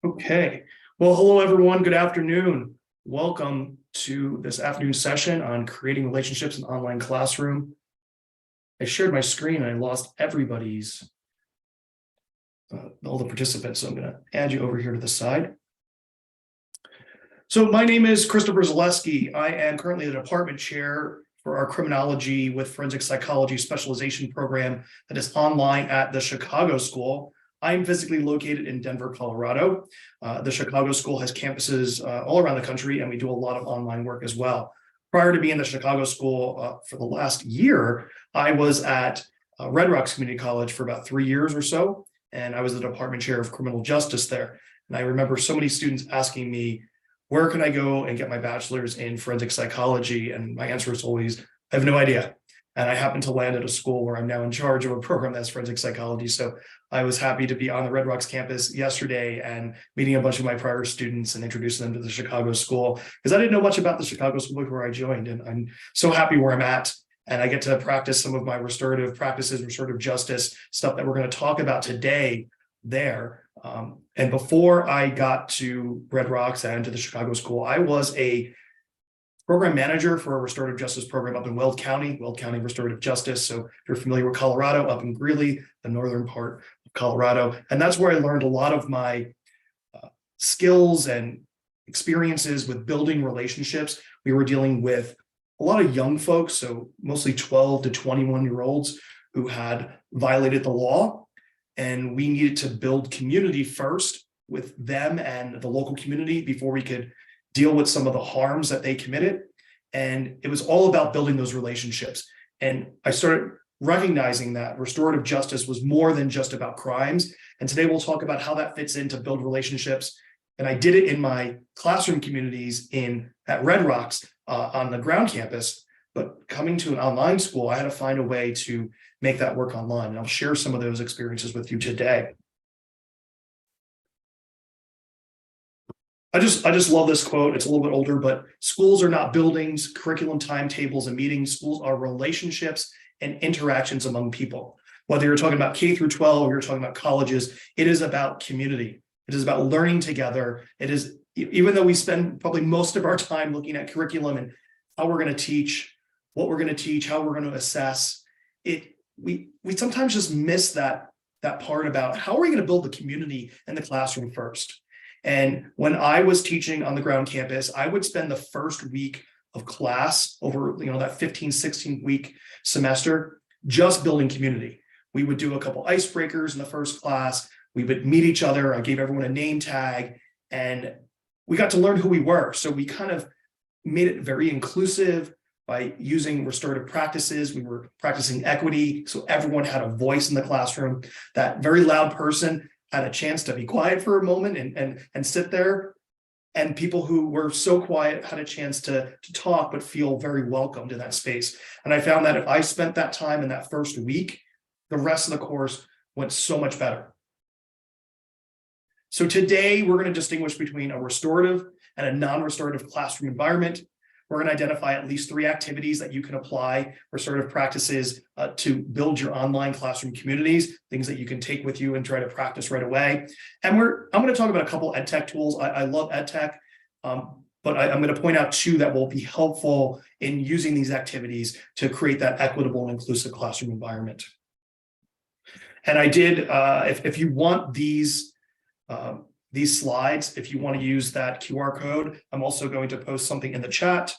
Okay. Well, hello, everyone. Good afternoon. Welcome to this afternoon session on creating relationships in online classroom. I shared my screen and I lost everybody's, all the participants. So I'm going to add you over here to the side. So my name is Christopher Zaleski. I am currently the department chair for our criminology with forensic psychology specialization program that is online at the Chicago School. I'm physically located in Denver, Colorado. The Chicago School has campuses all around the country, and we do a lot of online work as well. Prior to being in the Chicago School for the last year, I was at Red Rocks Community College for about 3 years or so, and I was the department chair of criminal justice there. And I remember so many students asking me, where can I go and get my bachelor's in forensic psychology? And my answer is always, I have no idea. And I happened to land at a school where I'm now in charge of a program that's forensic psychology. So I was happy to be on the Red Rocks campus yesterday and meeting a bunch of my prior students and introducing them to the Chicago School, because I didn't know much about the Chicago School before I joined. And I'm so happy where I'm at. And I get to practice some of my restorative practices, restorative justice stuff that we're going to talk about today there. And before I got to Red Rocks and to the Chicago School, I was a program manager for a restorative justice program up in Weld County Restorative Justice. So if you're familiar with Colorado, up in Greeley, the northern part of Colorado. And that's where I learned a lot of my skills and experiences with building relationships. We were dealing with a lot of young folks, so mostly 12 to 21-year-olds who had violated the law. And we needed to build community first with them and the local community before we could deal with some of the harms that they committed. And it was all about building those relationships. And I started recognizing that restorative justice was more than just about crimes. And today we'll talk about how that fits in to build relationships. And I did it in my classroom communities at Red Rocks on the ground campus. But coming to an online school, I had to find a way to make that work online. And I'll share some of those experiences with you today. I just love this quote. It's a little bit older, but schools are not buildings, curriculum, timetables, and meetings. Schools are relationships and interactions among people. Whether you're talking about K through 12 or you're talking about colleges, it is about community. It is about learning together. It is, even though we spend probably most of our time looking at curriculum and how we're going to teach, what we're going to teach, how we're going to assess, we sometimes just miss that part about how are we going to build the community in the classroom first. And when I was teaching on the ground campus, I would spend the first week of class over, that 15, 16 week semester, just building community. We would do a couple icebreakers in the first class. We would meet each other. I gave everyone a name tag and we got to learn who we were. So we kind of made it very inclusive by using restorative practices. We were practicing equity. So everyone had a voice in the classroom. That very loud person had a chance to be quiet for a moment and sit there. And people who were so quiet had a chance to talk, but feel very welcomed in that space. And I found that if I spent that time in that first week, the rest of the course went so much better. So today we're going to distinguish between a restorative and a non-restorative classroom environment. We're going to identify at least 3 activities that you can apply restorative practices to build your online classroom communities, things that you can take with you and try to practice right away. And I'm going to talk about a couple EdTech tools. I love EdTech, but I'm going to point out 2 that will be helpful in using these activities to create that equitable and inclusive classroom environment. And I did, if you want these slides, if you want to use that QR code, I'm also going to post something in the chat.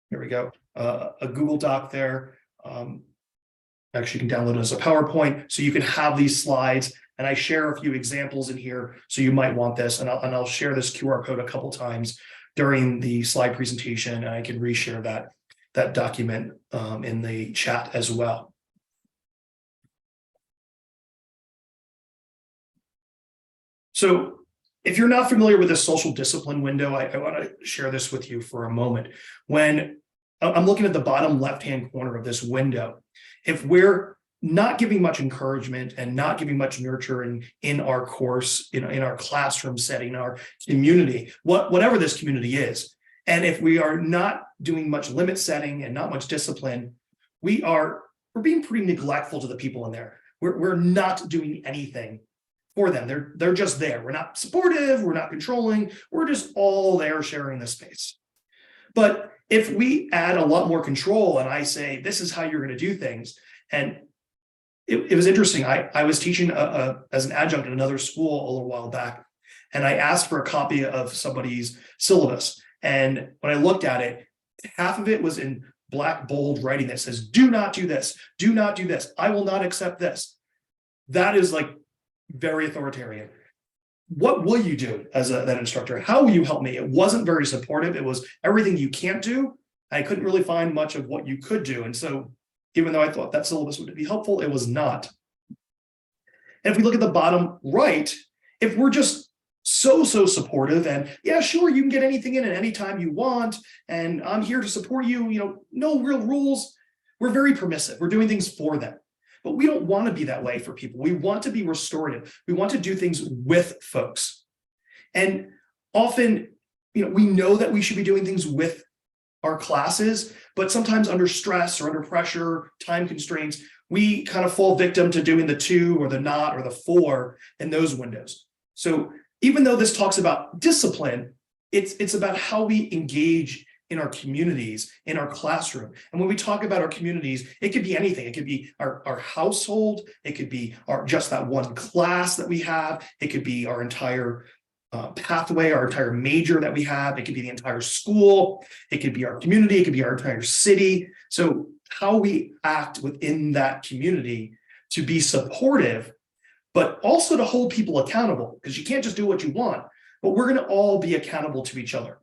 Here we go, a Google Doc there. Actually, you can download it as a PowerPoint, so you can have these slides. And I share a few examples in here, so you might want this. And I'll share this QR code a couple times during the slide presentation, and I can reshare that document in the chat as well. So if you're not familiar with the social discipline window, I want to share this with you for a moment. When I'm looking at the bottom left-hand corner of this window, if we're not giving much encouragement and not giving much nurturing in our course, in our classroom setting, our community, whatever this community is, and if we are not doing much limit setting and not much discipline, we're being pretty neglectful to the people in there. We're not doing anything for them. They're just there. We're not supportive, we're not controlling, we're just all there sharing the space. But if we add a lot more control and I say, this is how you're going to do things, and it was interesting. I was teaching as an adjunct at another school a little while back, and I asked for a copy of somebody's syllabus. And when I looked at it, half of it was in black bold writing that says, do not do this, do not do this, I will not accept this. That is like very authoritarian. What will you do as that instructor? How will you help me? It wasn't very supportive. It was everything you can't do. I couldn't really find much of what you could do. And so even though I thought that syllabus would be helpful, it was not. And if we look at the bottom right, if we're just so supportive and yeah, sure, you can get anything in at any time you want, and I'm here to support you, no real rules. We're very permissive. We're doing things for them. But we don't want to be that way for people. We want to be restorative. We want to do things with folks. And often, we know that we should be doing things with our classes, but sometimes under stress or under pressure, time constraints, we kind of fall victim to doing the 2 or the not or the 4 in those windows. So even though this talks about discipline, it's about how we engage in our communities, in our classroom. And when we talk about our communities, it could be anything. It could be our household. It could be just that one class that we have. It could be our entire pathway, our entire major that we have. It could be the entire school. It could be our community. It could be our entire city. So how we act within that community to be supportive, but also to hold people accountable, because you can't just do what you want, but we're going to all be accountable to each other.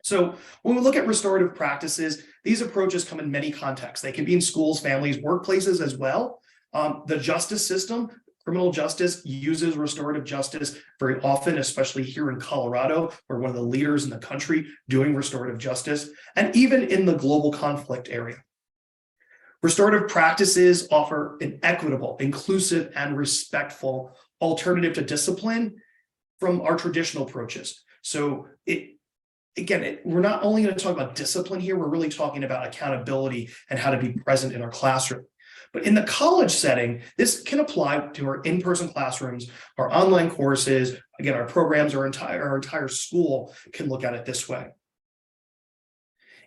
So when we look at restorative practices, these approaches come in many contexts. They can be in schools, families, workplaces as well. The justice system, criminal justice, uses restorative justice very often, especially here in Colorado. We're one of the leaders in the country doing restorative justice, and even in the global conflict area. Restorative practices offer an equitable, inclusive, and respectful alternative to discipline from our traditional approaches. So we're not only going to talk about discipline here, we're really talking about accountability and how to be present in our classroom. But in the college setting, this can apply to our in-person classrooms, our online courses. Again, our programs, our entire school can look at it this way.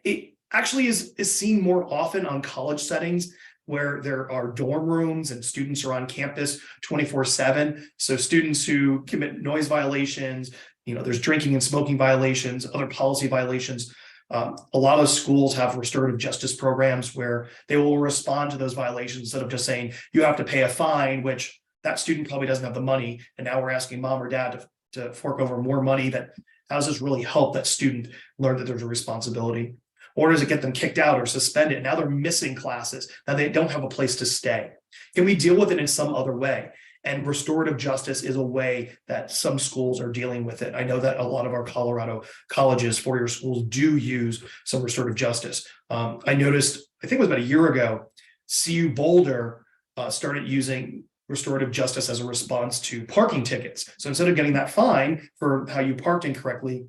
It actually is seen more often on college settings where there are dorm rooms and students are on campus 24/7. So students who commit noise violations, there's drinking and smoking violations, other policy violations. A lot of schools have restorative justice programs where they will respond to those violations instead of just saying, you have to pay a fine, which that student probably doesn't have the money. And now we're asking mom or dad to fork over more money. How does this really help that student learn that there's a responsibility? Or does it get them kicked out or suspended? Now they're missing classes. Now they don't have a place to stay. Can we deal with it in some other way? And restorative justice is a way that some schools are dealing with it. I know that a lot of our Colorado colleges, four-year schools, do use some restorative justice. I noticed, I think it was about a year ago, CU Boulder started using restorative justice as a response to parking tickets. So instead of getting that fine for how you parked incorrectly,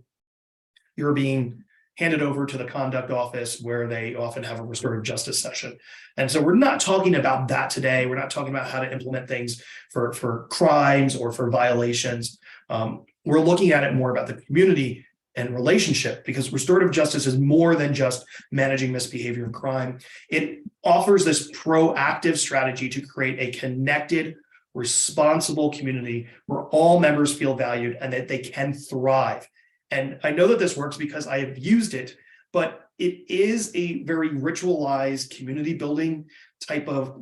you're being handed over to the conduct office where they often have a restorative justice session. And so we're not talking about that today. We're not talking about how to implement things for crimes or for violations. We're looking at it more about the community and relationship, because restorative justice is more than just managing misbehavior and crime. It offers this proactive strategy to create a connected, responsible community where all members feel valued and that they can thrive. And I know that this works because I have used it, but it is a very ritualized community building type of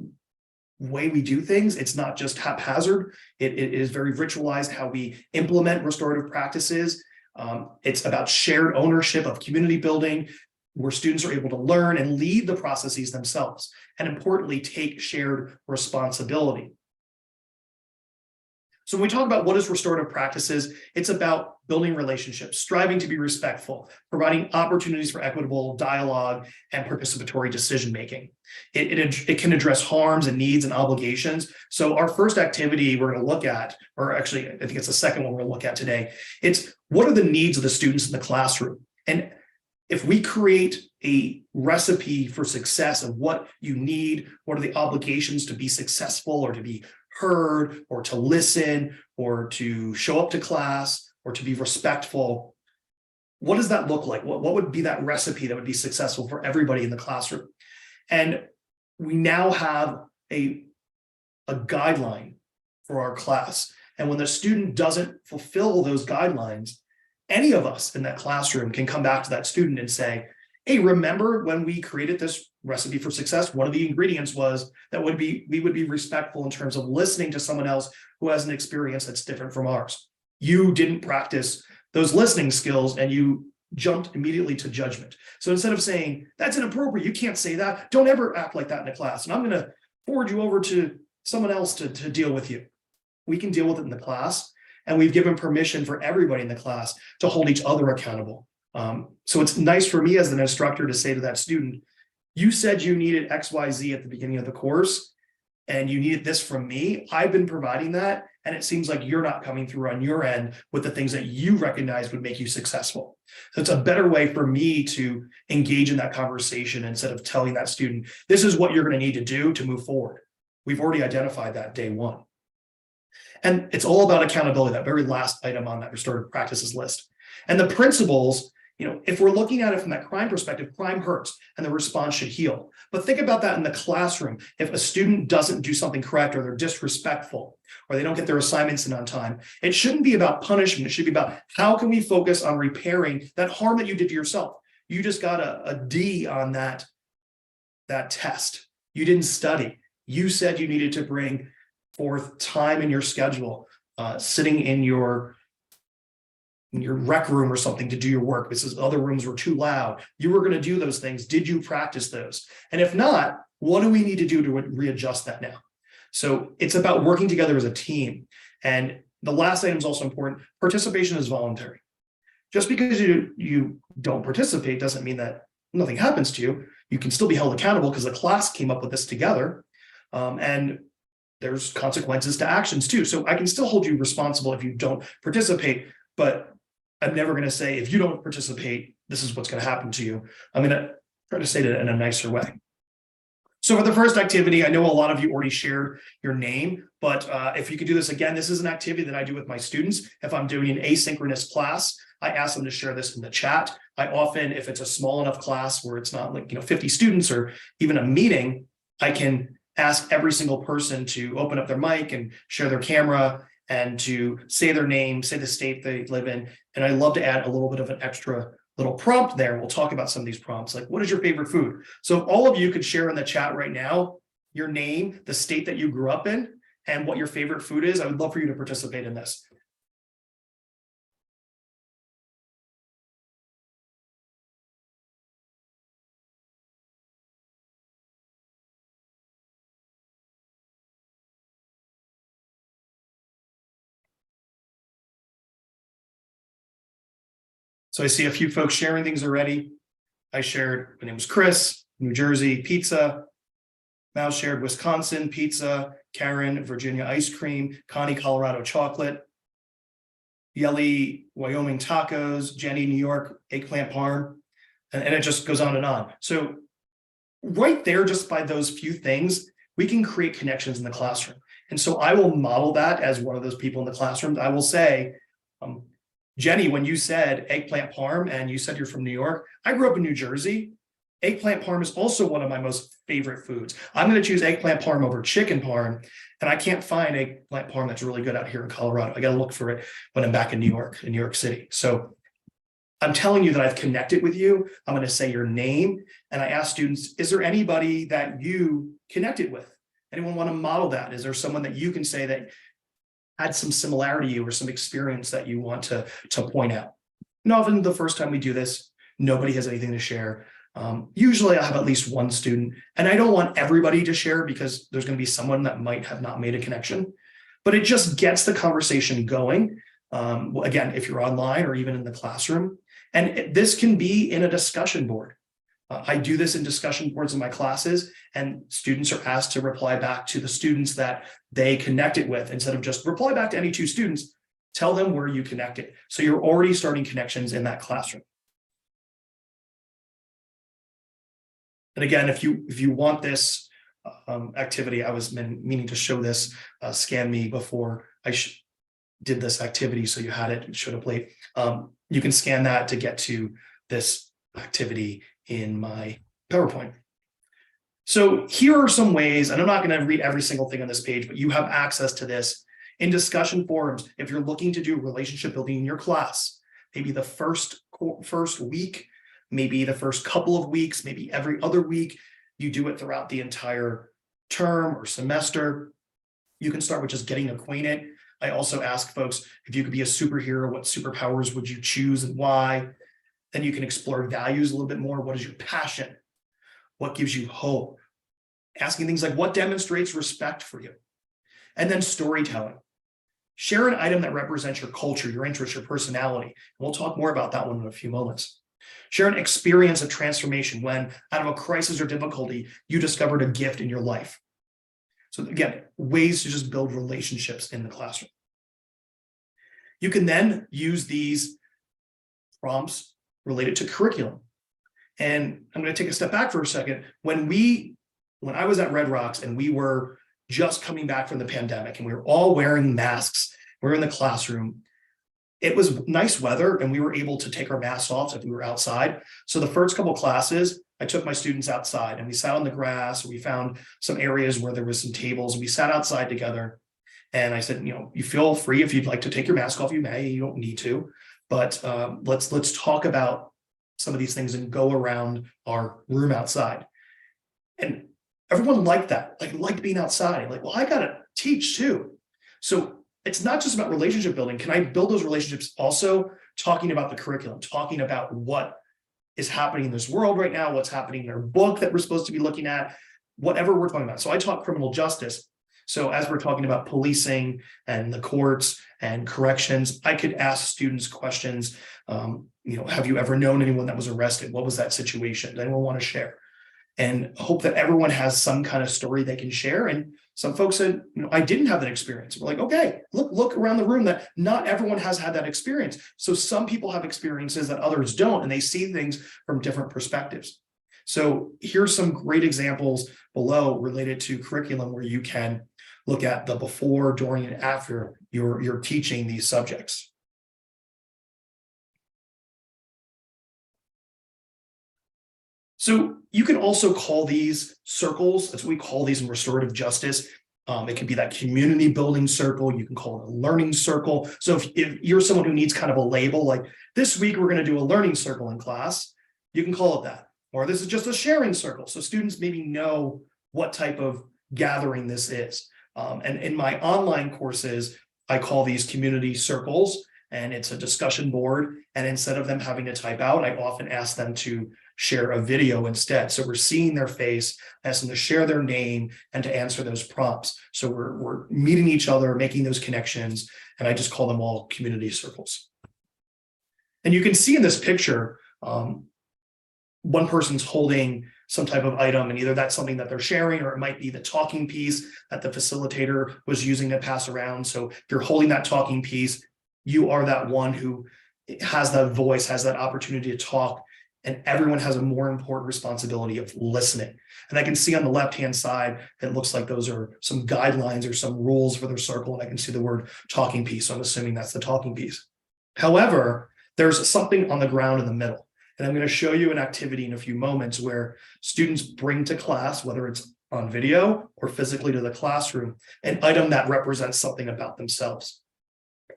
way we do things. It's not just haphazard. It is very ritualized how we implement restorative practices. It's about shared ownership of community building, where students are able to learn and lead the processes themselves, and importantly, take shared responsibility. So when we talk about what is restorative practices, it's about building relationships, striving to be respectful, providing opportunities for equitable dialogue and participatory decision-making. It can address harms and needs and obligations. So our first activity we're going to look at, or actually, I think it's the second one we're going to look at today, it's what are the needs of the students in the classroom? And if we create a recipe for success of what you need, what are the obligations to be successful or to be heard or to listen or to show up to class or to be respectful. What does that look like? What would be that recipe that would be successful for everybody in the classroom? And we now have a guideline for our class. And when the student doesn't fulfill those guidelines, any of us in that classroom can come back to that student and say, hey, remember when we created this recipe for success? One of the ingredients was that we would be respectful in terms of listening to someone else who has an experience that's different from ours. You didn't practice those listening skills and you jumped immediately to judgment. So instead of saying, that's inappropriate, you can't say that, don't ever act like that in a class, and I'm going to forward you over to someone else to deal with you. We can deal with it in the class, and we've given permission for everybody in the class to hold each other accountable. So it's nice for me as an instructor to say to that student, you said you needed XYZ at the beginning of the course, and you needed this from me. I've been providing that, and it seems like you're not coming through on your end with the things that you recognize would make you successful. So it's a better way for me to engage in that conversation instead of telling that student, this is what you're going to need to do to move forward. We've already identified that day one. And it's all about accountability, that very last item on that restorative practices list. And the principles, if we're looking at it from that crime perspective, crime hurts and the response should heal. But think about that in the classroom. If a student doesn't do something correct, or they're disrespectful, or they don't get their assignments in on time, it shouldn't be about punishment. It should be about how can we focus on repairing that harm that you did to yourself. You just got a D on that test. You didn't study. You said you needed to bring forth time in your schedule, sitting in your rec room or something to do your work. This is other rooms were too loud. You were going to do those things. Did you practice those? And if not, what do we need to do to readjust that now? So it's about working together as a team. And the last item is also important. Participation is voluntary. Just because you don't participate doesn't mean that nothing happens to you. You can still be held accountable because the class came up with this together. And there's consequences to actions too. So I can still hold you responsible if you don't participate, but I'm never going to say, if you don't participate, this is what's going to happen to you. I'm going to try to say it in a nicer way. So for the first activity, I know a lot of you already shared your name, but if you could do this again, this is an activity that I do with my students. If I'm doing an asynchronous class, I ask them to share this in the chat. I often, if it's a small enough class where it's not like 50 students or even a meeting, I can ask every single person to open up their mic and share their camera and to say their name, say the state they live in. And I love to add a little bit of an extra little prompt there. We'll talk about some of these prompts, like what is your favorite food? So if all of you could share in the chat right now, your name, the state that you grew up in, and what your favorite food is, I would love for you to participate in this. So I see a few folks sharing things already. I shared, my name was Chris, New Jersey, pizza. Mal shared Wisconsin, pizza. Karen, Virginia, ice cream. Connie, Colorado, chocolate. Yelly, Wyoming, tacos. Jenny, New York, eggplant parm. And it just goes on and on. So right there, just by those few things, we can create connections in the classroom. And so I will model that as one of those people in the classroom. I will say, Jenny, when you said eggplant parm and you said you're from New York, I grew up in New Jersey. Eggplant parm is also one of my most favorite foods. I'm going to choose eggplant parm over chicken parm, and I can't find eggplant parm that's really good out here in Colorado. I got to look for it when I'm back in New York City. So I'm telling you that I've connected with you. I'm going to say your name, and I ask students, is there anybody that you connected with? Anyone want to model that? Is there someone that you can say that had some similarity or some experience that you want to point out? And often the first time we do this, nobody has anything to share. Usually I have at least one student, and I don't want everybody to share because there's going to be someone that might have not made a connection, but it just gets the conversation going. Again, if you're online or even in the classroom, and this can be in a discussion board. I do this in discussion boards in my classes, and students are asked to reply back to the students that they connected with. Instead of just reply back to any two students, tell them where you connected. So you're already starting connections in that classroom. And again, if you want this activity. I was meaning to show this, scan me before I did this activity. So you had it showed up late. You can scan that to get to this activity in my PowerPoint. So here are some ways, and I'm not going to read every single thing on this page, but you have access to this in discussion forums. If you're looking to do relationship building in your class, maybe the first week, maybe the first couple of weeks, maybe every other week, you do it throughout the entire term or semester. You can start with just getting acquainted. I also ask folks, if you could be a superhero, what superpowers would you choose and why? Then you can explore values a little bit more. What is your passion? What gives you hope? Asking things like, what demonstrates respect for you? And then storytelling. Share an item that represents your culture, your interest, your personality. We'll talk more about that one in a few moments. Share an experience of transformation when, out of a crisis or difficulty, you discovered a gift in your life. So again, ways to just build relationships in the classroom. You can then use these prompts related to curriculum. And I'm going to take a step back for a second. When I was at Red Rocks and we were just coming back from the pandemic and we were all wearing masks, we were in the classroom, it was nice weather and we were able to take our masks off if we were outside. So the first couple of classes, I took my students outside and we sat on the grass. We found some areas where there was some tables. We sat outside together and I said, you feel free if you'd like to take your mask off, you may, you don't need to, but let's talk about some of these things and go around our room outside. And everyone liked that, liked being outside. Well, I got to teach too. So it's not just about relationship building. Can I build those relationships also talking about the curriculum, talking about what is happening in this world right now, what's happening in our book that we're supposed to be looking at, whatever we're talking about. So I taught criminal justice. So as we're talking about policing and the courts and corrections, I could ask students questions. Have you ever known anyone that was arrested? What was that situation? Does anyone want to share? And hope that everyone has some kind of story they can share. And some folks said, I didn't have that experience. We're like, okay, look around the room that not everyone has had that experience. So some people have experiences that others don't, and they see things from different perspectives. So here's some great examples below related to curriculum where you can look at the before, during, and after you're teaching these subjects. So you can also call these circles. That's what we call these in restorative justice. It can be that community building circle. You can call it a learning circle. So if you're someone who needs kind of a label, like this week, we're going to do a learning circle in class, you can call it that. Or this is just a sharing circle. So students maybe know what type of gathering this is. And in my online courses, I call these community circles, and it's a discussion board. And instead of them having to type out, I often ask them to share a video instead. So we're seeing their face, ask them to share their name and to answer those prompts. So we're meeting each other, making those connections, and I just call them all community circles. And you can see in this picture, one person's holding some type of item, and either that's something that they're sharing, or it might be the talking piece that the facilitator was using to pass around. So if you're holding that talking piece, you are that one who has that voice, has that opportunity to talk, and everyone has a more important responsibility of listening. And I can see on the left-hand side, it looks like those are some guidelines or some rules for their circle, and I can see the word talking piece, so I'm assuming that's the talking piece. However, there's something on the ground in the middle. And I'm going to show you an activity in a few moments where students bring to class, whether it's on video or physically to the classroom, an item that represents something about themselves.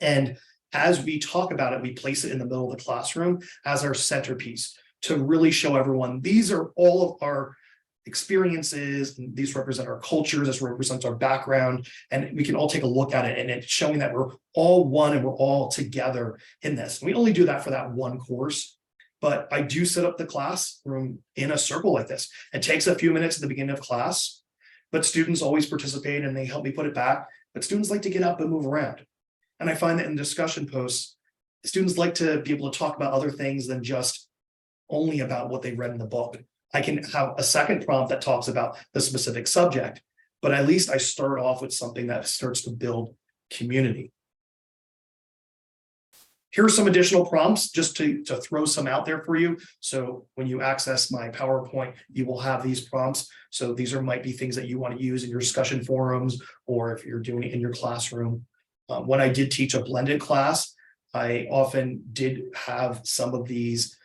And as we talk about it, we place it in the middle of the classroom as our centerpiece to really show everyone these are all of our experiences, and these represent our cultures, this represents our background, and we can all take a look at it, and it's showing that we're all one and we're all together in this. And we only do that for that one course. But I do set up the classroom in a circle like this. It takes a few minutes at the beginning of class, but students always participate and they help me put it back. But students like to get up and move around. And I find that in discussion posts, students like to be able to talk about other things than just only about what they read in the book. I can have a second prompt that talks about the specific subject, but at least I start off with something that starts to build community. Here are some additional prompts just to throw some out there for you. So when you access my PowerPoint, you will have these prompts. So these might be things that you want to use in your discussion forums, or if you're doing it in your classroom. When I did teach a blended class, I often did have some of these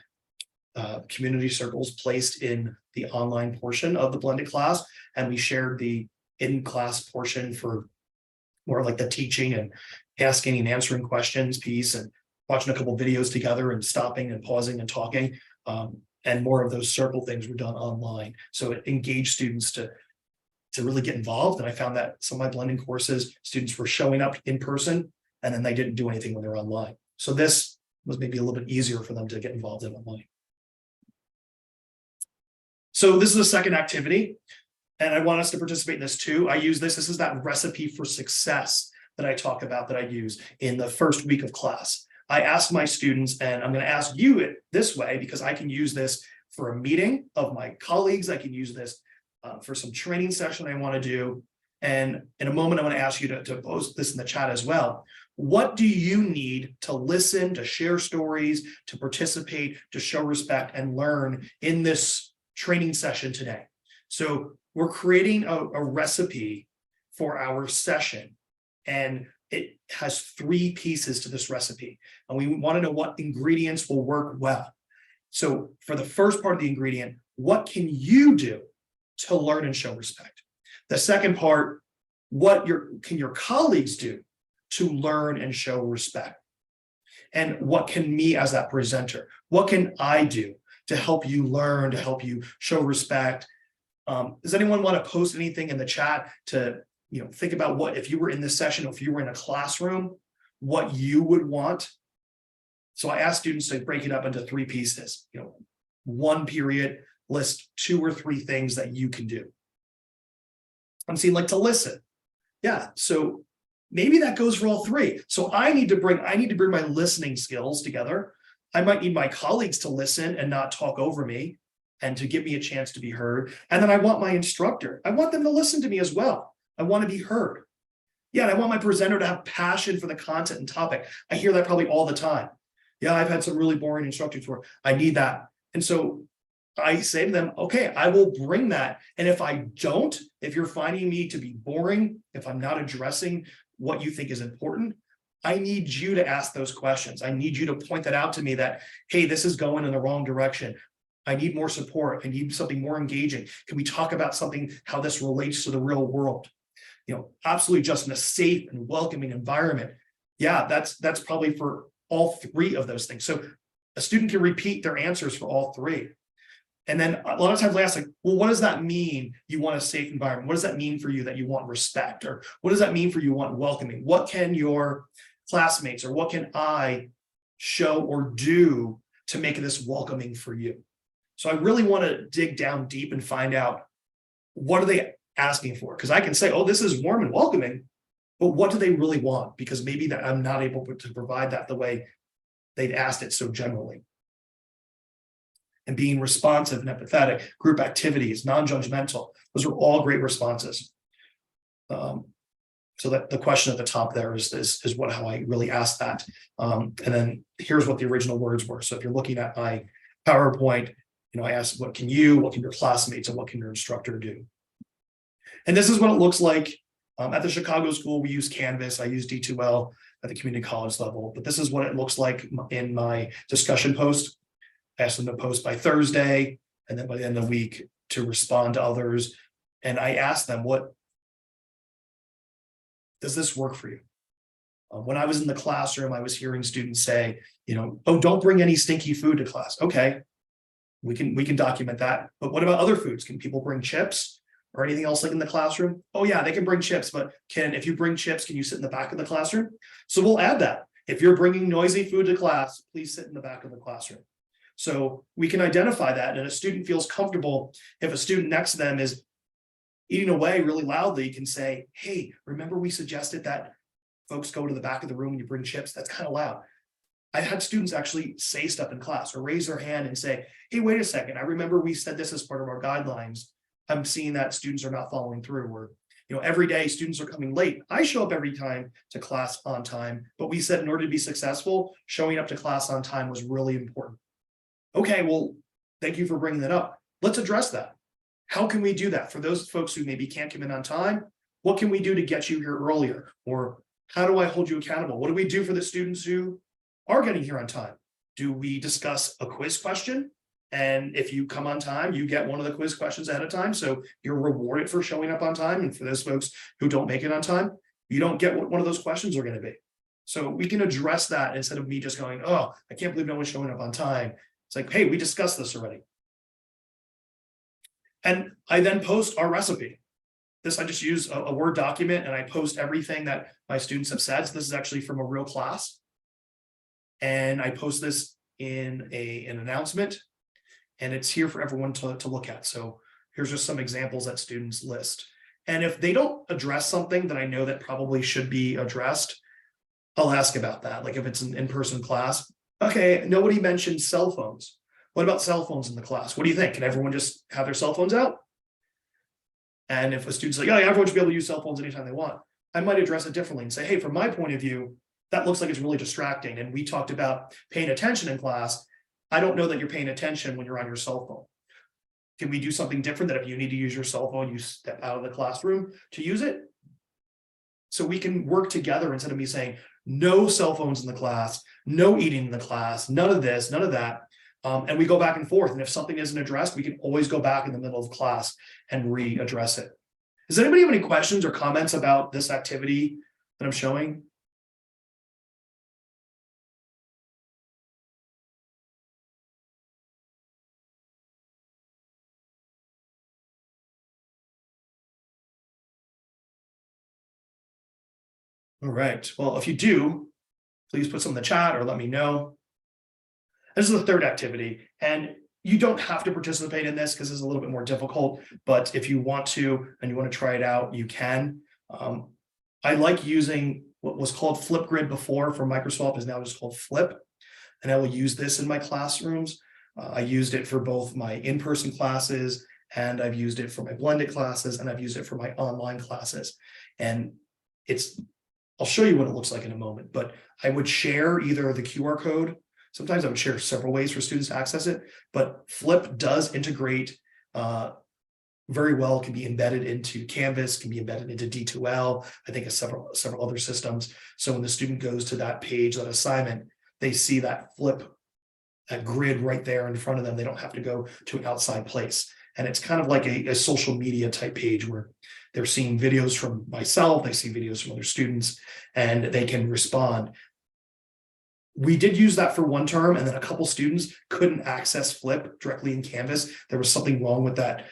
community circles placed in the online portion of the blended class, and we shared the in-class portion for more like the teaching and asking and answering questions piece, and watching a couple of videos together and stopping and pausing and talking. And more of those circle things were done online. So it engaged students to really get involved. And I found that some of my blending courses, students were showing up in person, and then they didn't do anything when they were online. So this was maybe a little bit easier for them to get involved in online. So this is a second activity, and I want us to participate in this too. I use this. This is that recipe for success that I talk about, that I use in the first week of class. I ask my students, and I'm going to ask you it this way because I can use this for a meeting of my colleagues. I can use this for some training session I want to do. And in a moment, I'm going to ask you to post this in the chat as well. What do you need to listen, to share stories, to participate, to show respect and learn in this training session today? So we're creating a recipe for our session, and it has 3 pieces to this recipe, and we want to know what ingredients will work well. So for the first part of the ingredient, what can you do to learn and show respect? The second part, what can your colleagues do to learn and show respect? And what can me as that presenter, what can I do to help you learn, to help you show respect? Does anyone want to post anything in the chat to think about what, if you were in this session, if you were in a classroom, what you would want? So I asked students to break it up into 3 pieces. One period, list 2 or 3 things that you can do. I'm seeing like to listen. Yeah, so maybe that goes for all 3. So I need to bring my listening skills together. I might need my colleagues to listen and not talk over me, and to give me a chance to be heard. And then I want my instructor, I want them to listen to me as well. I want to be heard. Yeah, and I want my presenter to have passion for the content and topic. I hear that probably all the time. Yeah, I've had some really boring instructors where I need that. And so I say to them, okay, I will bring that. And if you're finding me to be boring, if I'm not addressing what you think is important, I need you to ask those questions. I need you to point that out to me that, hey, this is going in the wrong direction. I need more support. I need something more engaging. Can we talk about something, how this relates to the real world? Absolutely just in a safe and welcoming environment. Yeah, that's probably for all 3 of those things. So a student can repeat their answers for all 3. And then a lot of times I ask, like, well, what does that mean you want a safe environment? What does that mean for you that you want respect? Or what does that mean for you want welcoming? What can your classmates, or what can I show or do to make this welcoming for you? So I really want to dig down deep and find out, what are they asking for? Because I can say, oh, this is warm and welcoming, but what do they really want? Because maybe that I'm not able to provide that the way they've asked it so generally. And being responsive and empathetic, group activities, non-judgmental, those are all great responses. So that the question at the top there is how I really asked that. And then here's what the original words were. So if you're looking at my PowerPoint, I asked, what can your classmates, and what can your instructor do? And this is what it looks like. At the Chicago school, we use Canvas. I use D2L at the community college level, but this is what it looks like in my discussion post. I asked them to post by Thursday, and then by the end of the week to respond to others. And I asked them, does this work for you? When I was in the classroom, I was hearing students say, oh, don't bring any stinky food to class. Okay, we can document that. But what about other foods? Can people bring chips or anything else like in the classroom? Oh yeah, they can bring chips, but if you bring chips, can you sit in the back of the classroom? So we'll add that. If you're bringing noisy food to class, please sit in the back of the classroom. So we can identify that, and a student feels comfortable. If a student next to them is eating away really loudly, can say, hey, remember we suggested that folks go to the back of the room and you bring chips? That's kind of loud. I had students actually say stuff in class or raise their hand and say, hey, wait a second, I remember we said this as part of our guidelines. I'm seeing that students are not following through, or Every day students are coming late. I show up every time to class on time, but we said in order to be successful, showing up to class on time was really important. Okay, well, thank you for bringing that up. Let's address that. How can we do that for those folks who maybe can't come in on time? What can we do to get you here earlier? Or how do I hold you accountable? What do we do for the students who are getting here on time? Do we discuss a quiz question? And if you come on time, you get one of the quiz questions ahead of time. So you're rewarded for showing up on time. And for those folks who don't make it on time, you don't get what one of those questions are going to be. So we can address that instead of me just going, oh, I can't believe no one's showing up on time. It's like, hey, we discussed this already. And I then post our recipe. I just use a Word document and I post everything that my students have said. So this is actually from a real class. And I post this in an announcement, and it's here for everyone to look at. So here's just some examples that students list. And if they don't address something that I know that probably should be addressed, I'll ask about that. Like if it's an in-person class, okay, nobody mentioned cell phones. What about cell phones in the class? What do you think? Can everyone just have their cell phones out? And if a student's like, oh, yeah, everyone should be able to use cell phones anytime they want, I might address it differently and say, hey, from my point of view, that looks like it's really distracting. And we talked about paying attention in class. I don't know that you're paying attention when you're on your cell phone. Can we do something different that if you need to use your cell phone, you step out of the classroom to use it? So we can work together instead of me saying, no cell phones in the class, no eating in the class, none of this, none of that. And we go back and forth. And if something isn't addressed, we can always go back in the middle of class and readdress it. Does anybody have any questions or comments about this activity that I'm showing? All right. Well, if you do, please put some in the chat or let me know. This is the third activity, and you don't have to participate in this because it's a little bit more difficult, but if you want to and you want to try it out, you can. I like using what was called Flipgrid before from Microsoft, is now just called Flip, and I will use this in my classrooms. I used it for both my in-person classes, and I've used it for my blended classes, and I've used it for my online classes. And I'll show you what it looks like in a moment, but I would share either the QR code. Sometimes I would share several ways for students to access it, but Flip does integrate very well, can be embedded into Canvas, can be embedded into D2L, I think several other systems. So when the student goes to that page, that assignment, they see that Flip, that grid right there in front of them. They don't have to go to an outside place. And it's kind of like a social media type page where they're seeing videos from myself, they see videos from other students, and they can respond. We did use that for one term, and then a couple students couldn't access Flip directly in Canvas. There was something wrong with that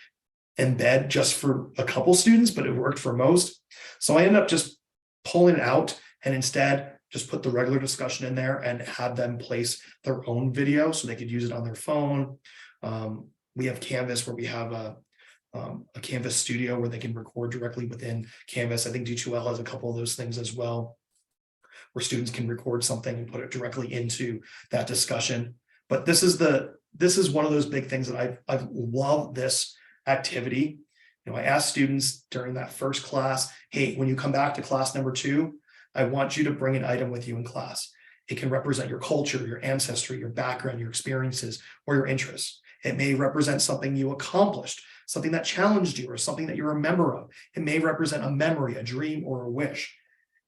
embed just for a couple students, but it worked for most. So I ended up just pulling it out and instead just put the regular discussion in there and had them place their own video so they could use it on their phone. We have Canvas where we have a Canvas studio where they can record directly within Canvas. I think D2L has a couple of those things as well, where students can record something and put it directly into that discussion. But this is one of those big things that I've loved this activity. I asked students during that first class, hey, when you come back to class number 2, I want you to bring an item with you in class. It can represent your culture, your ancestry, your background, your experiences, or your interests. It may represent something you accomplished, something that challenged you, or something that you're a member of. It may represent a memory, a dream, or a wish.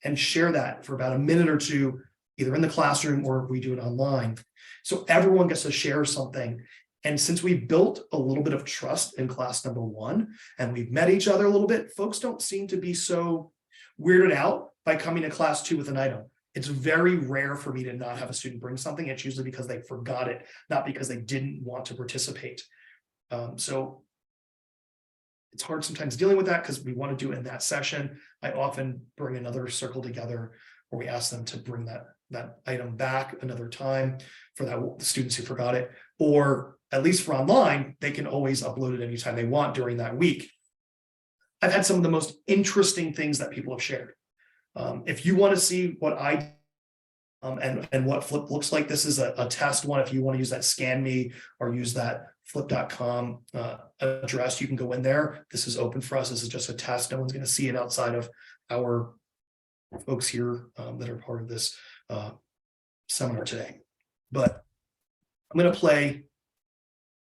And share that for about a minute or two, either in the classroom or if we do it online. So everyone gets to share something. And since we built a little bit of trust in class number 1, and we've met each other a little bit, folks don't seem to be so weirded out by coming to class 2 with an item. It's very rare for me to not have a student bring something. It's usually because they forgot it, not because they didn't want to participate. So it's hard sometimes dealing with that because we want to do it in that session. I often bring another circle together where we ask them to bring that item back another time for the students who forgot it, or at least for online, they can always upload it anytime they want during that week. I've had some of the most interesting things that people have shared. If you want to see what I and what Flip looks like, this is a test one. If you want to use that Scan Me or use that flip.com address. You can go in there. This is open for us. This is just a test. No one's going to see it outside of our folks here that are part of this seminar today. But I'm going to play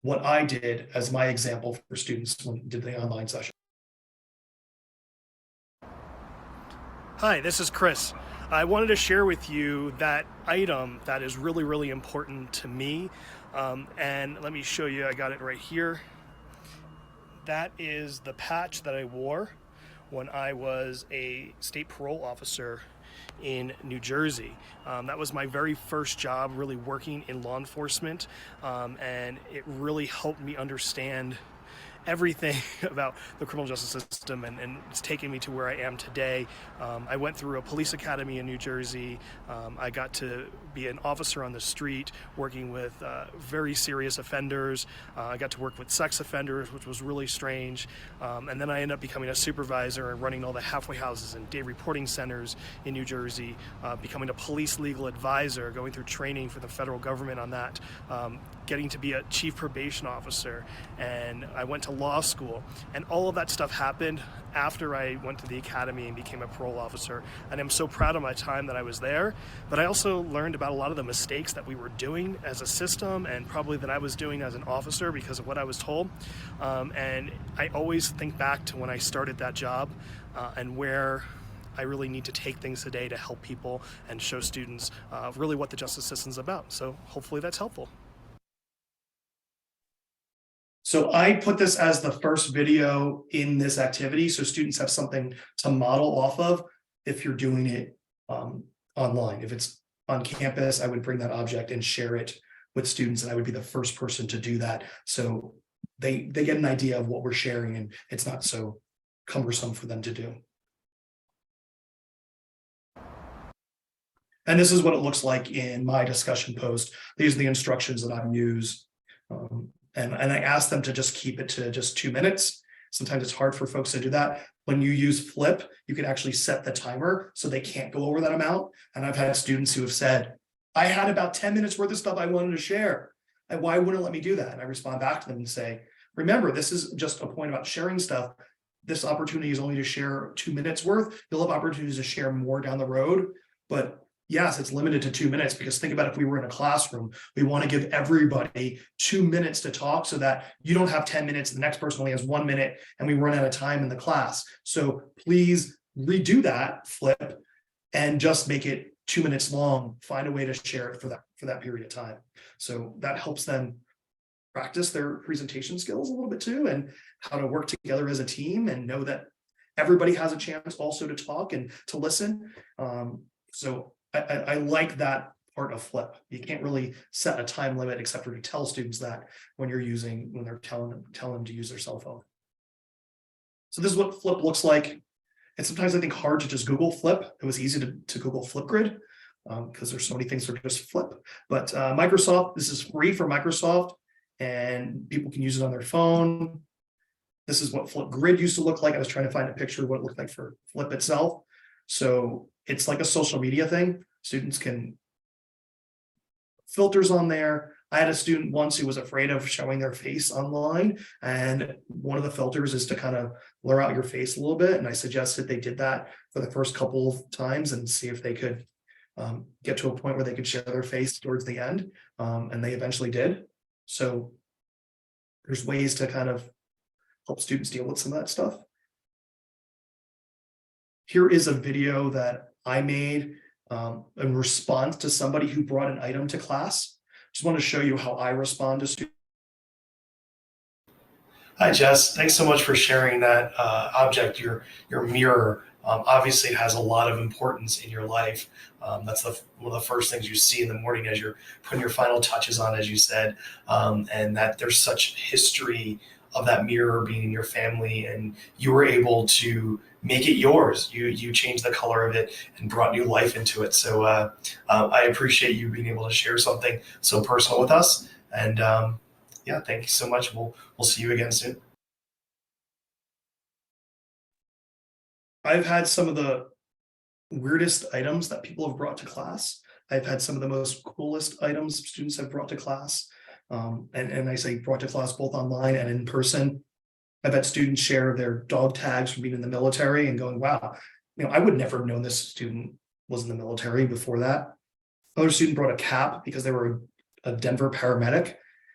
what I did as my example for students when we did the online session. Hi, this is Chris. I wanted to share with you that item that is really, really important to me. And let me show you, I got it right here. That is the patch that I wore when I was a state parole officer in New Jersey. That was my very first job really working in law enforcement, and it really helped me understand everything about the criminal justice system, and it's taken me to where I am today. I went through a police academy in New Jersey. I got to be an officer on the street working with very serious offenders. I got to work with sex offenders, which was really strange. And then I ended up becoming a supervisor and running all the halfway houses and day reporting centers in New Jersey, becoming a police legal advisor, going through training for the federal government on that, getting to be a chief probation officer, and I went to law school. And all of that stuff happened after I went to the academy and became a parole officer. And I'm so proud of my time that I was there, but I also learned about a lot of the mistakes that we were doing as a system, and probably that I was doing as an officer because of what I was told. And I always think back to when I started that job and where I really need to take things today to help people and show students really what the justice system is about. So hopefully that's helpful. So I put this as the first video in this activity, so students have something to model off of if you're doing it online. If it's on campus, I would bring that object and share it with students, and I would be the first person to do that. So they get an idea of what we're sharing, and it's not so cumbersome for them to do. And this is what it looks like in my discussion post. These are the instructions that I've used. And I asked them to just keep it to just 2 minutes. Sometimes it's hard for folks to do that. When you use Flip, you can actually set the timer so they can't go over that amount. And I've had students who have said, I had about 10 minutes worth of stuff I wanted to share. And why wouldn't it let me do that? And I respond back to them and say, remember, this is just a point about sharing stuff. This opportunity is only to share 2 minutes worth. You'll have opportunities to share more down the road, but yes, it's limited to 2 minutes, because think about if we were in a classroom, we want to give everybody 2 minutes to talk so that you don't have 10 minutes, the next person only has 1 minute, and we run out of time in the class. So please redo that Flip and just make it 2 minutes long. Find a way to share it for that period of time. So that helps them practice their presentation skills a little bit too, and how to work together as a team and know that everybody has a chance also to talk and to listen. So I like that part of Flip. You can't really set a time limit except for to tell students that when they're telling them to use their cell phone. So this is what Flip looks like. It's sometimes I think hard to just Google Flip. It was easy to Google Flipgrid because there's so many things that are just Flip. But Microsoft, this is free for Microsoft, and people can use it on their phone. This is what Flipgrid used to look like. I was trying to find a picture of what it looked like for Flip itself. So it's like a social media thing. Students can filters on there. I had a student once who was afraid of showing their face online, and one of the filters is to kind of blur out your face a little bit. And I suggested they did that for the first couple of times and see if they could get to a point where they could share their face towards the end. And they eventually did. So there's ways to kind of help students deal with some of that stuff. Here is a video that I made in response to somebody who brought an item to class. Just want to show you how I respond to students. Hi, Jess. Thanks so much for sharing that object, your mirror. Obviously, it has a lot of importance in your life. That's one of the first things you see in the morning as you're putting your final touches on, as you said, and that there's such history of that mirror being in your family, and you were able to make it yours. You changed the color of it and brought new life into it. So I appreciate you being able to share something so personal with us. And yeah, thank you so much. We'll see you again soon. I've had some of the weirdest items that people have brought to class. I've had some of the most coolest items students have brought to class. And I say brought to class both online and in person. I've had students share their dog tags from being in the military and going, wow, I would never have known this student was in the military before that. Another student brought a cap because they were a Denver paramedic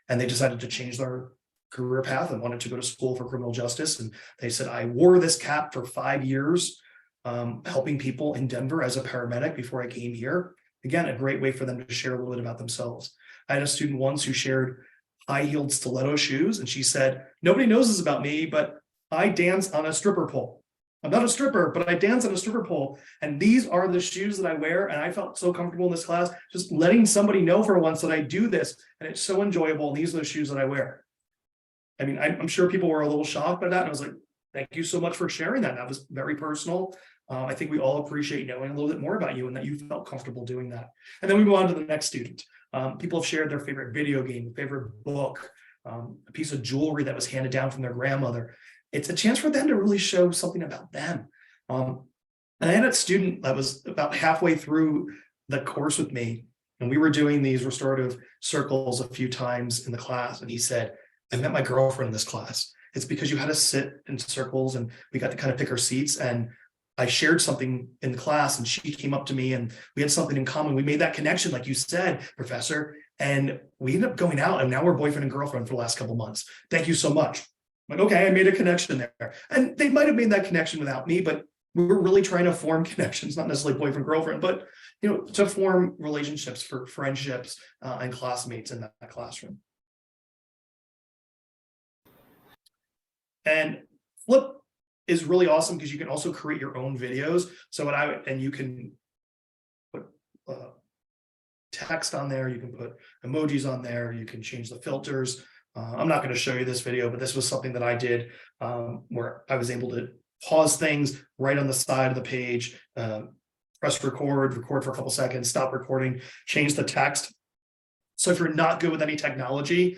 and they decided to change their career path and wanted to go to school for criminal justice. And they said, I wore this cap for 5 years, helping people in Denver as a paramedic before I came here. Again, a great way for them to share a little bit about themselves. I had a student once who shared high-heeled stiletto shoes, and she said, nobody knows this about me, but I dance on a stripper pole. I'm not a stripper, but I dance on a stripper pole, and these are the shoes that I wear, and I felt so comfortable in this class, just letting somebody know for once that I do this, and it's so enjoyable, and these are the shoes that I wear. I mean, I'm sure people were a little shocked by that, and I was like, thank you so much for sharing that. That was very personal. I think we all appreciate knowing a little bit more about you and that you felt comfortable doing that. And then we move on to the next student. People have shared their favorite video game, favorite book, a piece of jewelry that was handed down from their grandmother. It's a chance for them to really show something about them. And I had a student that was about halfway through the course with me, and we were doing these restorative circles a few times in the class, and he said, I met my girlfriend in this class. It's because you had to sit in circles and we got to kind of pick our seats, and I shared something in the class and she came up to me and we had something in common. We made that connection, like you said, Professor, and we ended up going out and now we're boyfriend and girlfriend for the last couple of months. Thank you so much. I'm like, okay, I made a connection there. And they might have made that connection without me, but we were really trying to form connections, not necessarily boyfriend, girlfriend, but to form relationships for friendships and classmates in that classroom. And Flip is really awesome because you can also create your own videos. So you can put text on there, you can put emojis on there, you can change the filters. I'm not going to show you this video, but this was something that I did where I was able to pause things right on the side of the page, press record for a couple seconds, stop recording, change the text. So if you're not good with any technology,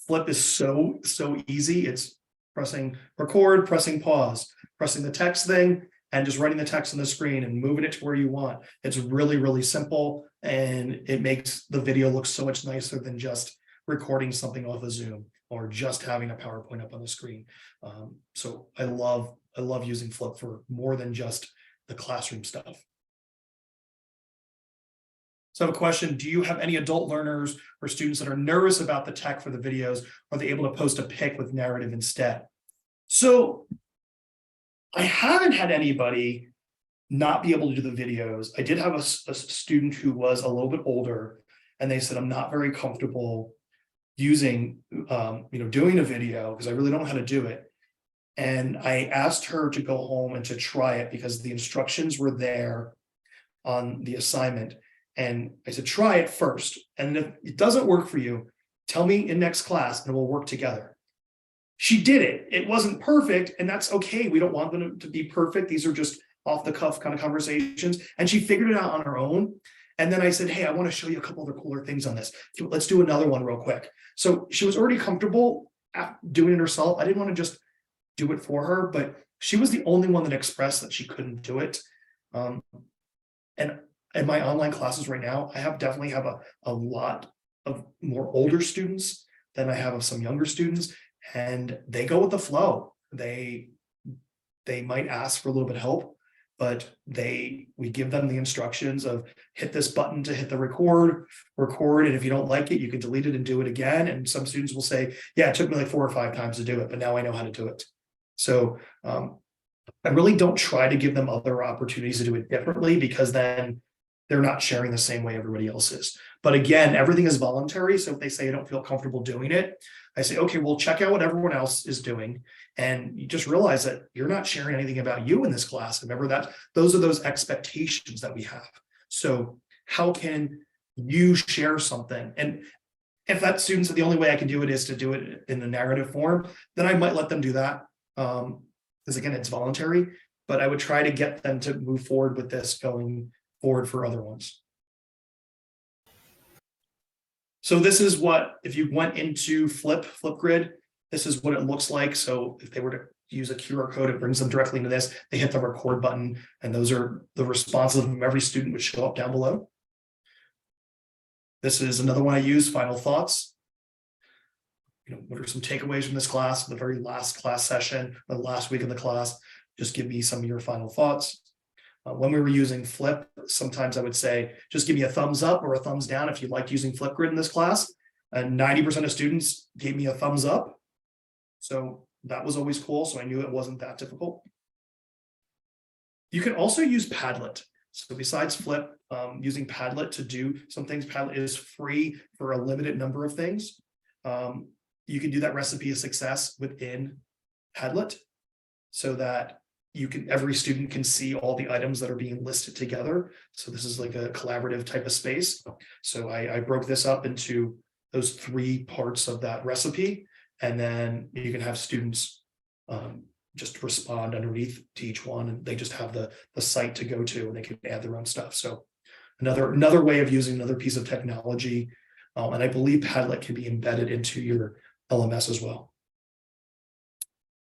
Flip is so easy. It's pressing record, pressing pause, pressing the text thing, and just writing the text on the screen and moving it to where you want. It's really simple, and it makes the video look so much nicer than just recording something off of Zoom or just having a PowerPoint up on the screen. So I love using Flip for more than just the classroom stuff. So I have a question. Do you have any adult learners or students that are nervous about the tech for the videos? Are they able to post a pic with narrative instead? So I haven't had anybody not be able to do the videos. I did have a student who was a little bit older, and they said, I'm not very comfortable using, doing a video because I really don't know how to do it. And I asked her to go home and to try it because the instructions were there on the assignment. And I said, try it first. And if it doesn't work for you, tell me in next class and we'll work together. She did it. It wasn't perfect, and that's okay. We don't want them to be perfect. These are just off the cuff kind of conversations. And she figured it out on her own. And then I said, hey, I want to show you a couple other cooler things on this. Let's do another one real quick. So she was already comfortable doing it herself. I didn't want to just do it for her, but she was the only one that expressed that she couldn't do it. And in my online classes right now, I definitely have a lot of more older students than I have of some younger students, and they go with the flow. They might ask for a little bit of help, but we give them the instructions of hit this button to hit the record, and if you don't like it, you can delete it and do it again. And some students will say, yeah, it took me like 4 or 5 times to do it, but now I know how to do it. So I really don't try to give them other opportunities to do it differently, because then they're not sharing the same way everybody else is. But again, everything is voluntary. So if they say I don't feel comfortable doing it, I say, okay, well, check out what everyone else is doing. And you just realize that you're not sharing anything about you in this class. Remember that those are those expectations that we have. So how can you share something? And if that student said the only way I can do it is to do it in the narrative form, then I might let them do that. Because again, it's voluntary, but I would try to get them to move forward with this going forward for other ones. So this is what, if you went into Flipgrid, this is what it looks like. So if they were to use a QR code, it brings them directly into this. They hit the record button, and those are the responses from every student would show up down below. This is another one I use, final thoughts. what are some takeaways from this class, the very last class session, the last week of the class? Just give me some of your final thoughts. When we were using Flip, sometimes I would say, just give me a thumbs up or a thumbs down if you liked using Flipgrid in this class. And 90% of students gave me a thumbs up. So that was always cool. So I knew it wasn't that difficult. You can also use Padlet. So besides Flip, using Padlet to do some things, Padlet is free for a limited number of things. You can do that recipe of success within Padlet so that every student can see all the items that are being listed together. So this is like a collaborative type of space. So I broke this up into those 3 parts of that recipe, and then you can have students just respond underneath to each one, and they just have the site to go to, and they can add their own stuff. So another way of using another piece of technology, and I believe Padlet can be embedded into your LMS as well.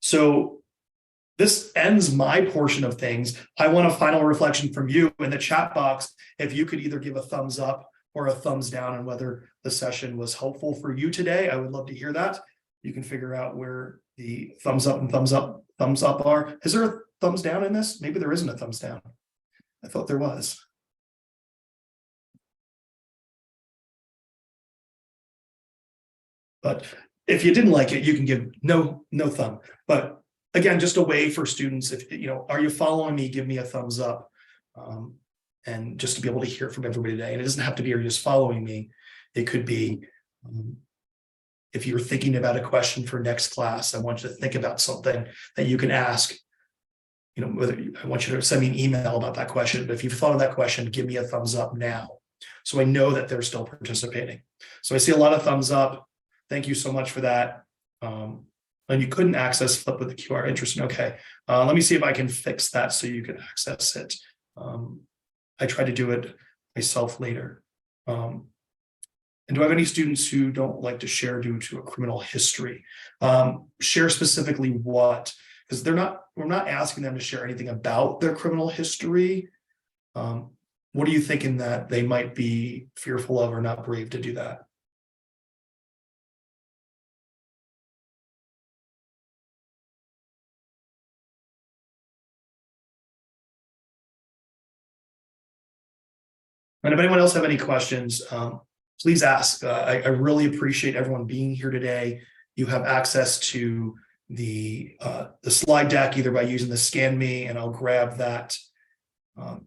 So this ends my portion of things. I want a final reflection from you in the chat box. If you could either give a thumbs up or a thumbs down on whether the session was helpful for you today, I would love to hear that. You can figure out where the thumbs up and thumbs up are. Is there a thumbs down in this? Maybe there isn't a thumbs down. I thought there was. But if you didn't like it, you can give no thumb. But again, just a way for students, if are you following me, give me a thumbs up. And just to be able to hear from everybody today. And it doesn't have to be, are you just following me? It could be, if you're thinking about a question for next class, I want you to think about something that you can ask. I want you to send me an email about that question. But if you've thought of that question, give me a thumbs up now, so I know that they're still participating. So I see a lot of thumbs up. Thank you so much for that. And you couldn't access Flip with the QR. Interesting. Okay. Let me see if I can fix that so you can access it. I try to do it myself later. And do I have any students who don't like to share due to a criminal history? Share specifically what? Because we're not asking them to share anything about their criminal history. What are you thinking that they might be fearful of or not brave to do that? And if anyone else have any questions, please ask. I really appreciate everyone being here today. You have access to the slide deck either by using the Scan Me, and I'll grab that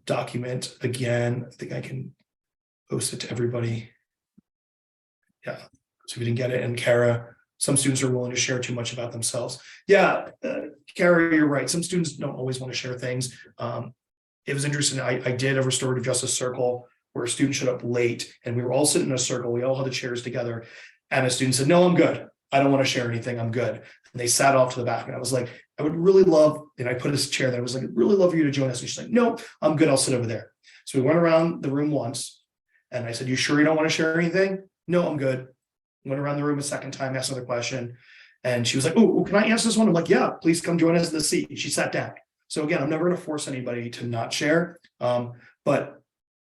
document again. I think I can post it to everybody. Yeah, so we didn't get it. And Kara, some students are willing to share too much about themselves. Yeah, Kara, you're right. Some students don't always want to share things. It was interesting. I did a restorative justice circle where a student showed up late, and we were all sitting in a circle. We all had the chairs together, and a student said, "No, I'm good. I don't want to share anything. I'm good." And they sat off to the back, and I was like, "I would really love," and I put his chair there. I was like, "I'd really love for you to join us." And she's like, "No, I'm good. I'll sit over there." So we went around the room once, and I said, "You sure you don't want to share anything?" "No, I'm good." Went around the room a second time, asked another question, and she was like, "Oh, can I answer this one?" I'm like, "Yeah, please come join us in the seat." She sat down. So again, I'm never going to force anybody to not share, but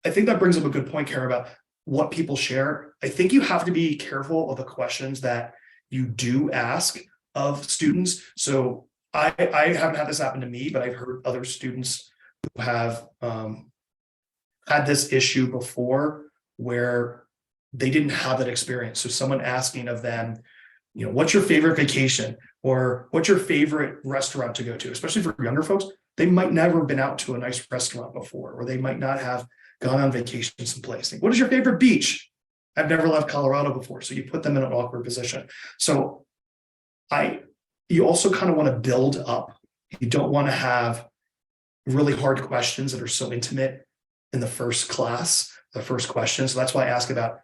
I think that brings up a good point, Kara, about what people share. I think you have to be careful of the questions that you do ask of students. So I haven't had this happen to me, but I've heard other students who have had this issue before where they didn't have that experience. So someone asking of them, what's your favorite vacation, or what's your favorite restaurant to go to, especially for younger folks. They might never have been out to a nice restaurant before, or they might not have gone on vacation someplace. What is your favorite beach? I've never left Colorado before. So you put them in an awkward position. So you also kind of want to build up. You don't want to have really hard questions that are so intimate in the first class, the first question. So that's why I ask about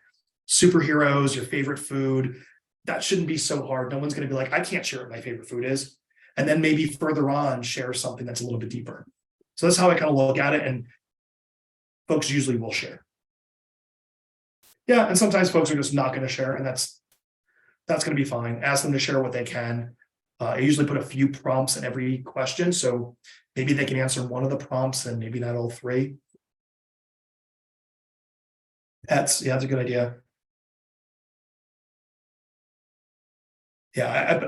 superheroes, your favorite food. That shouldn't be so hard. No one's going to be like, I can't share what my favorite food is. And then maybe further on, share something that's a little bit deeper. So that's how I kind of look at it. And folks usually will share. Yeah, and sometimes folks are just not going to share, and that's going to be fine. Ask them to share what they can. I usually put a few prompts in every question, so maybe they can answer one of the prompts and maybe not all 3. That's a good idea. Yeah,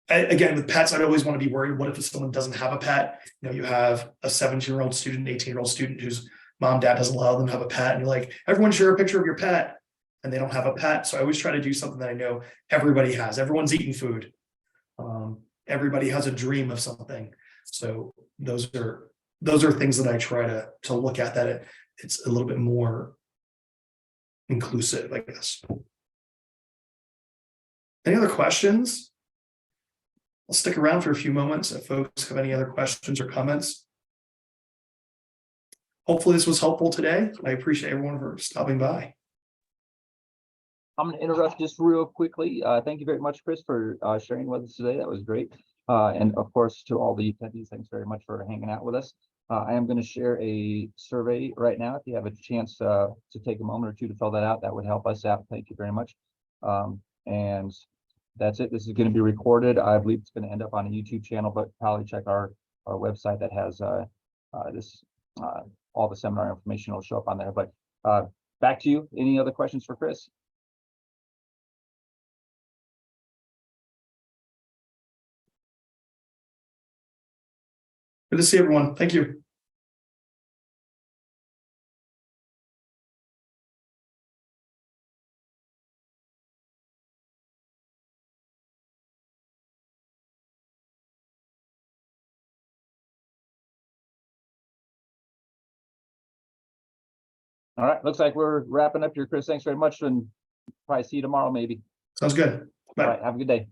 again, with pets, I'd always want to be worried. What if someone doesn't have a pet? You know, you have a 17-year-old student, 18-year-old student whose mom, dad doesn't allow them to have a pet. And you're like, everyone share a picture of your pet. And they don't have a pet. So I always try to do something that I know everybody has. Everyone's eating food. Everybody has a dream of something. So those are things that I try to look at, that it's a little bit more inclusive, I guess. Any other questions? I'll stick around for a few moments if folks have any other questions or comments. Hopefully this was helpful today. I appreciate everyone for stopping by. I'm going to interrupt just real quickly. Thank you very much, Chris, for sharing with us today. That was great. And of course, to all the attendees, thanks very much for hanging out with us. I am going to share a survey right now. If you have a chance to take a moment or two to fill that out, that would help us out. Thank you very much. And that's it. This is going to be recorded. I believe it's going to end up on a YouTube channel, but probably check our website that has all the seminar information will show up on there. But back to you. Any other questions for Chris? Good to see everyone. Thank you. All right. Looks like we're wrapping up here, Chris. Thanks very much. And probably see you tomorrow, maybe. Sounds good. Bye. All right. Have a good day.